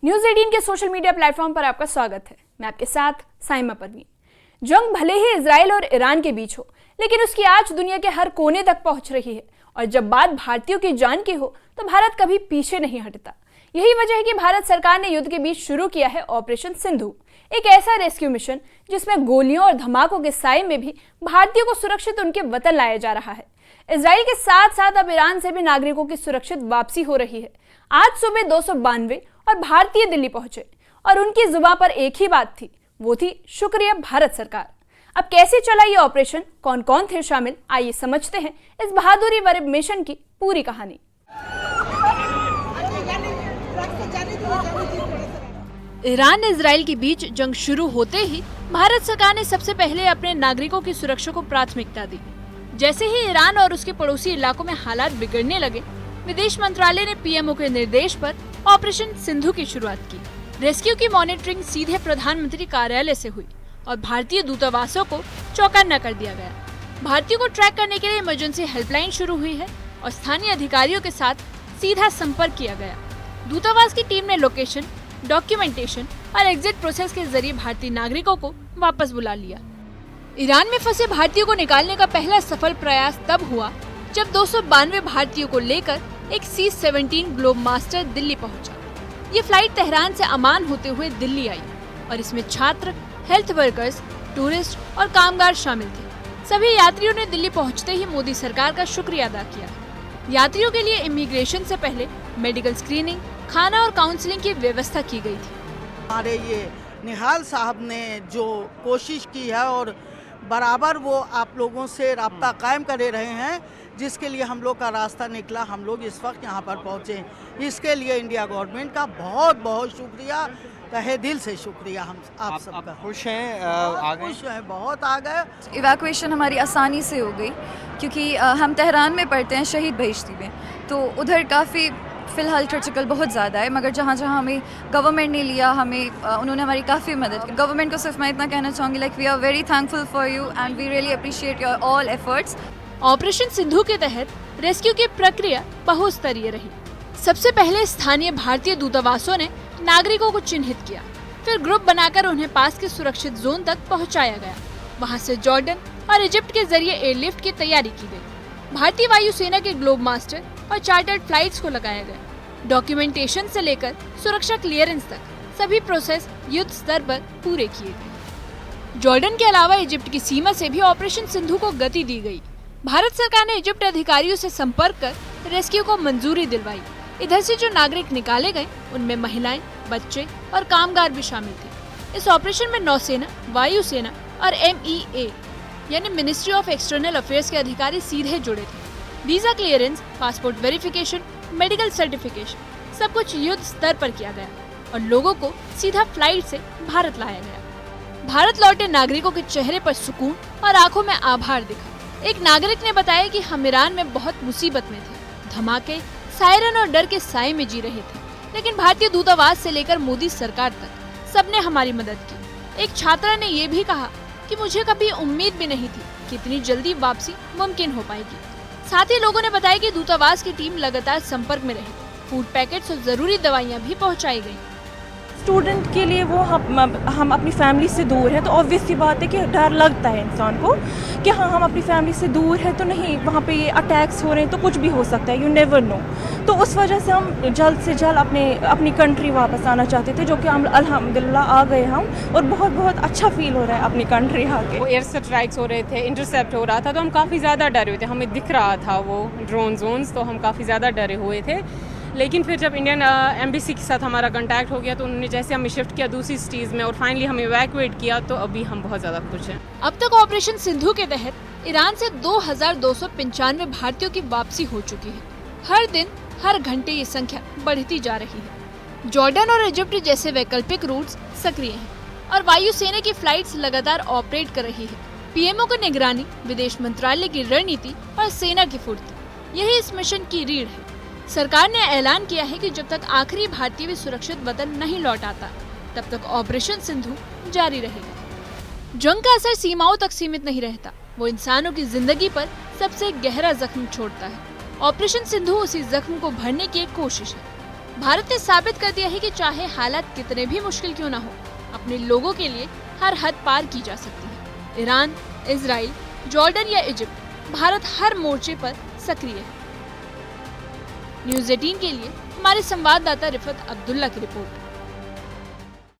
News 18 के social media platform पर आपका स्वागत है। मैं आपके साथ साइमा परवीन। जंग भले ही इजराइल और ईरान के बीच हो, लेकिन उसकी आंच दुनिया के हर कोने तक पहुंच रही है और जब बात भारतीयों की जान की हो तो भारत कभी पीछे नहीं हटता। यही वजह है कि भारत सरकार ने युद्ध के बीच शुरू किया है ऑपरेशन सिंधु, एक ऐसा रेस्क्यू मिशन जिसमें गोलियों और धमाकों के साए में भी भारतीयों को सुरक्षित उनके वतन लाया जा रहा है। इजराइल के साथ साथ अब ईरान से भी नागरिकों की सुरक्षित वापसी हो रही है। आज सुबह 292 और भारतीय दिल्ली पहुंचे और उनकी जुबान पर एक ही बात थी, वो थी शुक्रिया भारत सरकार। अब कैसे चला ये ऑपरेशन, कौन कौन थे शामिल, आइए समझते हैं इस बहादुरी भरे मिशन की पूरी कहानी। ईरान इजराइल के बीच जंग शुरू होते ही भारत सरकार ने सबसे पहले अपने नागरिकों की सुरक्षा को प्राथमिकता दी। जैसे ही ईरान और उसके पड़ोसी इलाकों में हालात बिगड़ने लगे, विदेश मंत्रालय ने पीएमओ के निर्देश पर ऑपरेशन सिंधु की शुरुआत की। रेस्क्यू की मॉनिटरिंग सीधे प्रधानमंत्री कार्यालय से हुई और भारतीय दूतावासों को चौकन्ना कर दिया गया। भारतीयों को ट्रैक करने के लिए इमरजेंसी हेल्पलाइन शुरू हुई है और स्थानीय अधिकारियों के साथ सीधा संपर्क किया गया। दूतावास की टीम ने लोकेशन, डॉक्यूमेंटेशन और एग्जिट प्रोसेस के जरिए भारतीय नागरिकों को वापस बुला लिया। ईरान में फंसे भारतीयों को निकालने का पहला सफल प्रयास तब हुआ जब 292 भारतीयों को लेकर एक C-17 ग्लोब मास्टर दिल्ली पहुंचा। ये फ्लाइट तेहरान से अमान होते हुए दिल्ली आई और इसमें छात्र, हेल्थ वर्कर्स, टूरिस्ट और कामगार शामिल थे। सभी यात्रियों ने दिल्ली पहुंचते ही मोदी सरकार का शुक्रिया अदा किया। यात्रियों के लिए इमिग्रेशन से पहले मेडिकल स्क्रीनिंग, खाना और काउंसलिंग की व्यवस्था की गई थी। हमारे ये निहाल साहब ने जो कोशिश की है और बराबर वो आप लोगों से राब्ता कायम करे रहे हैं, जिसके लिए हम लोग का रास्ता निकला, हम लोग इस वक्त यहाँ पर पहुँचे। इसके लिए इंडिया गवर्नमेंट का बहुत बहुत शुक्रिया, तहे दिल से शुक्रिया। हम आप सबका खुश हैं? खुश हैं, बहुत आ गए। इवैक्यूएशन हमारी आसानी से हो गई क्योंकि हम तेहरान में पढ़ते हैं, शहीद बहिश्ती में, तो उधर काफ़ी फ़िलहाल क्रिटिकल बहुत ज़्यादा है, मगर जहाँ जहाँ हमें गवर्नमेंट ने लिया, हमें उन्होंने हमारी काफ़ी मदद की। गवर्नमेंट को सिर्फ मैं इतना कहना चाहूँगी, like we are very thankful for you and we really appreciate your all efforts. Operation Sindhu के तहत रेस्क्यू की प्रक्रिया बहुस्तरीय रही। सबसे पहले स्थानीय भारतीय दूतावासों ने नागरिकों को चिन्हित किया, फिर ग्रुप बनाकर उन्हें पास के सुरक्षित जोन तक पहुंचाया गया। वहां से जॉर्डन और इजिप्ट के जरिए एयरलिफ्ट की तैयारी की गई। भारतीय वायुसेना के ग्लोब मास्टर और चार्टर्ड फ्लाइट्स को लगाया गया। डॉक्यूमेंटेशन से लेकर सुरक्षा क्लियरेंस तक सभी प्रोसेस युद्ध स्तर पर पूरे किए गए। जॉर्डन के अलावा इजिप्ट की सीमा से भी ऑपरेशन सिंधु को गति दी गई। भारत सरकार ने इजिप्ट अधिकारियों से संपर्क कर रेस्क्यू को मंजूरी दिलवाई। इधर से जो नागरिक निकाले गए उनमें महिलाएं, बच्चे और कामगार भी शामिल थे। इस ऑपरेशन में नौसेना, वायुसेना और MEA यानी मिनिस्ट्री ऑफ एक्सटर्नल अफेयर्स के अधिकारी सीधे जुड़े थे। Visa clearance, passport verification, medical certification सब कुछ युद्ध स्तर पर किया गया और लोगों को सीधा फ्लाइट से भारत लाया गया। भारत लौटे नागरिकों के चेहरे पर सुकून और आंखों में आभार दिखा। एक नागरिक ने बताया कि हम ईरान में बहुत मुसीबत में थे, धमाके, सायरन और डर के साए में जी रहे थे, लेकिन भारतीय दूतावास से लेकर मोदी सरकार तक सबने हमारी मदद की। एक छात्रा ने ये भी कहा कि मुझे कभी उम्मीद भी नहीं थी कि इतनी जल्दी वापसी मुमकिन हो पाएगी। साथ ही लोगों ने बताया कि दूतावास की टीम लगातार संपर्क में रही। फूड पैकेट्स और जरूरी दवाइयां भी पहुंचाई गई। स्टूडेंट के लिए वो हम अपनी फैमिली से दूर हैं, तो ऑब्वियस सी बात है कि डर लगता है इंसान को कि हाँ हम अपनी फैमिली से दूर हैं तो नहीं, वहाँ पे ये अटैक्स हो रहे हैं तो कुछ भी हो सकता है, यू नेवर नो। तो उस वजह से हम जल्द से जल्द अपनी कंट्री वापस आना चाहते थे, जो कि हम अल्हम्दुलिल्लाह आ गए हम और बहुत बहुत अच्छा फील हो रहा है अपनी कंट्री आके। वो एयर स्ट्राइक्स हो रहे थे, इंटरसेप्ट हो रहा था, तो हम काफ़ी ज़्यादा डरे हुए थे। हमें दिख रहा था वो ड्रोन जोन्स, तो हम काफ़ी ज़्यादा डरे हुए थे। लेकिन फिर जब इंडियन एम्बेसी के साथ हमारा कांटेक्ट हो गया तो उन्होंने जैसे हमें शिफ्ट किया दूसरी सिटीज़ में और फाइनली हमें इवैक्यूएट किया, तो अभी हम बहुत ज़्यादा खुश हैं। अब तक ऑपरेशन सिंधु के तहत ईरान से 2295 भारतीयों की वापसी हो चुकी है। हर दिन, हर घंटे ये संख्या बढ़ती जा रही है। जॉर्डन और इजिप्ट जैसे वैकल्पिक रूट्स सक्रिय हैं और वायुसेना की फ्लाइट्स लगातार ऑपरेट कर रही है। पीएमओ की निगरानी, विदेश मंत्रालय की रणनीति और सेना की फुर्ती, यही इस मिशन की रीढ़ है। सरकार ने ऐलान किया है कि जब तक आखिरी भारतीय भी सुरक्षित वतन नहीं लौट आता, तब तक ऑपरेशन सिंधु जारी रहेगा। जंग का असर सीमाओं तक सीमित नहीं रहता, वो इंसानों की जिंदगी पर सबसे गहरा जख्म छोड़ता है। ऑपरेशन सिंधु उसी जख्म को भरने की एक कोशिश है। भारत ने साबित कर दिया है कि चाहे हालात कितने भी मुश्किल क्यों ना हो, अपने लोगों के लिए हर हद पार की जा सकती है। ईरान, इजराइल, जॉर्डन या इजिप्ट, भारत हर मोर्चे पर सक्रिय है। न्यूज़ 18 के लिए हमारे संवाददाता रिफत अब्दुल्ला की रिपोर्ट।